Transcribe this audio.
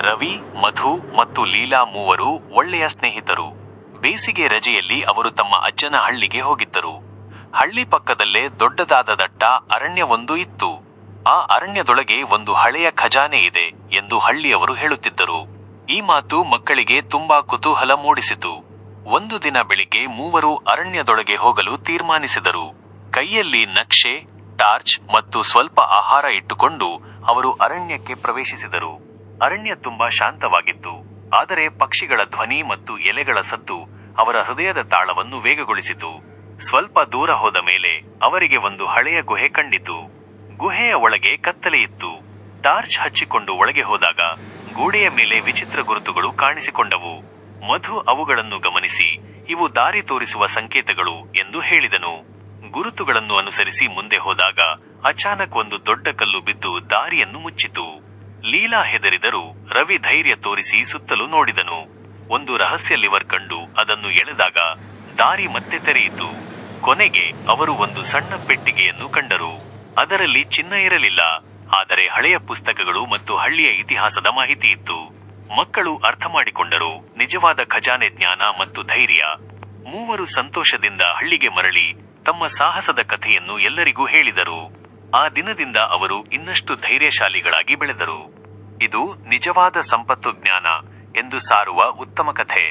ರವಿ, ಮಧು ಮತ್ತು ಲೀಲಾ ಮೂವರು ಒಳ್ಳೆಯ ಸ್ನೇಹಿತರು. ಬೇಸಿಗೆ ರಜೆಯಲ್ಲಿ ಅವರು ತಮ್ಮ ಅಜ್ಜನ ಹಳ್ಳಿಗೆ ಹೋಗಿದ್ದರು. ಹಳ್ಳಿ ಪಕ್ಕದಲ್ಲೇ ದೊಡ್ಡದಾದ ದಟ್ಟ ಅರಣ್ಯವೊಂದು ಇತ್ತು. ಆ ಅರಣ್ಯದೊಳಗೆ ಒಂದು ಹಳೆಯ ಖಜಾನೆ ಇದೆ ಎಂದು ಹಳ್ಳಿಯವರು ಹೇಳುತ್ತಿದ್ದರು. ಈ ಮಾತು ಮಕ್ಕಳಿಗೆ ತುಂಬಾ ಕುತೂಹಲ ಮೂಡಿಸಿತು. ಒಂದು ದಿನ ಬೆಳಿಗ್ಗೆ ಮೂವರು ಅರಣ್ಯದೊಳಗೆ ಹೋಗಲು ತೀರ್ಮಾನಿಸಿದರು. ಕೈಯಲ್ಲಿ ನಕ್ಷೆ, ಟಾರ್ಚ್ ಮತ್ತು ಸ್ವಲ್ಪ ಆಹಾರ ಇಟ್ಟುಕೊಂಡು ಅವರು ಅರಣ್ಯಕ್ಕೆ ಪ್ರವೇಶಿಸಿದರು. ಅರಣ್ಯ ತುಂಬಾ ಶಾಂತವಾಗಿತ್ತು. ಆದರೆ ಪಕ್ಷಿಗಳ ಧ್ವನಿ ಮತ್ತು ಎಲೆಗಳ ಸದ್ದು ಅವರ ಹೃದಯದ ತಾಳವನ್ನು ವೇಗಗೊಳಿಸಿತು. ಸ್ವಲ್ಪ ದೂರ ಹೋದ ಮೇಲೆ ಅವರಿಗೆ ಒಂದು ಹಳೆಯ ಗುಹೆ ಕಂಡಿತು. ಗುಹೆಯ ಒಳಗೆ ಕತ್ತಲೆಯಿತ್ತು. ಟಾರ್ಚ್ ಹಚ್ಚಿಕೊಂಡು ಒಳಗೆ ಹೋದಾಗ ಗೋಡೆಯ ಮೇಲೆ ವಿಚಿತ್ರ ಗುರುತುಗಳು ಕಾಣಿಸಿಕೊಂಡವು. ಮಧು ಅವುಗಳನ್ನು ಗಮನಿಸಿ, ಇವು ದಾರಿ ತೋರಿಸುವ ಸಂಕೇತಗಳು ಎಂದು ಹೇಳಿದನು. ಗುರುತುಗಳನ್ನು ಅನುಸರಿಸಿ ಮುಂದೆ ಹೋದಾಗ ಅಚಾನಕ್ ಒಂದು ದೊಡ್ಡ ಕಲ್ಲು ಬಿದ್ದು ದಾರಿಯನ್ನು ಮುಚ್ಚಿತು. ಲೀಲಾ ಹೆದರಿದರು. ರವಿ ಧೈರ್ಯ ತೋರಿಸಿ ಸುತ್ತಲೂ ನೋಡಿದನು. ಒಂದು ರಹಸ್ಯ ಲಿವರ್ ಕಂಡು ಅದನ್ನು ಎಳೆದಾಗ ದಾರಿ ಮತ್ತೆ ತೆರೆಯಿತು. ಕೊನೆಗೆ ಅವರು ಒಂದು ಸಣ್ಣ ಪೆಟ್ಟಿಗೆಯನ್ನು ಕಂಡರು. ಅದರಲ್ಲಿ ಚಿನ್ನ ಇರಲಿಲ್ಲ, ಆದರೆ ಹಳೆಯ ಪುಸ್ತಕಗಳು ಮತ್ತು ಹಳ್ಳಿಯ ಇತಿಹಾಸದ ಮಾಹಿತಿ ಇತ್ತು. ಮಕ್ಕಳು ಅರ್ಥ ಮಾಡಿಕೊಂಡರು, ನಿಜವಾದ ಖಜಾನೆ ಜ್ಞಾನ ಮತ್ತು ಧೈರ್ಯ. ಮೂವರು ಸಂತೋಷದಿಂದ ಹಳ್ಳಿಗೆ ಮರಳಿ ತಮ್ಮ ಸಾಹಸದ ಕಥೆಯನ್ನು ಎಲ್ಲರಿಗೂ ಹೇಳಿದರು. ಆ ದಿನದಿಂದ ಅವರು ಇನ್ನಷ್ಟು ಧೈರ್ಯಶಾಲಿಗಳಾಗಿ ಬೆಳೆದರು. ಇದು ನಿಜವಾದ ಸಂಪತ್ತು ಜ್ಞಾನ ಎಂದು ಸಾರುವ ಉತ್ತಮ ಕಥೆ.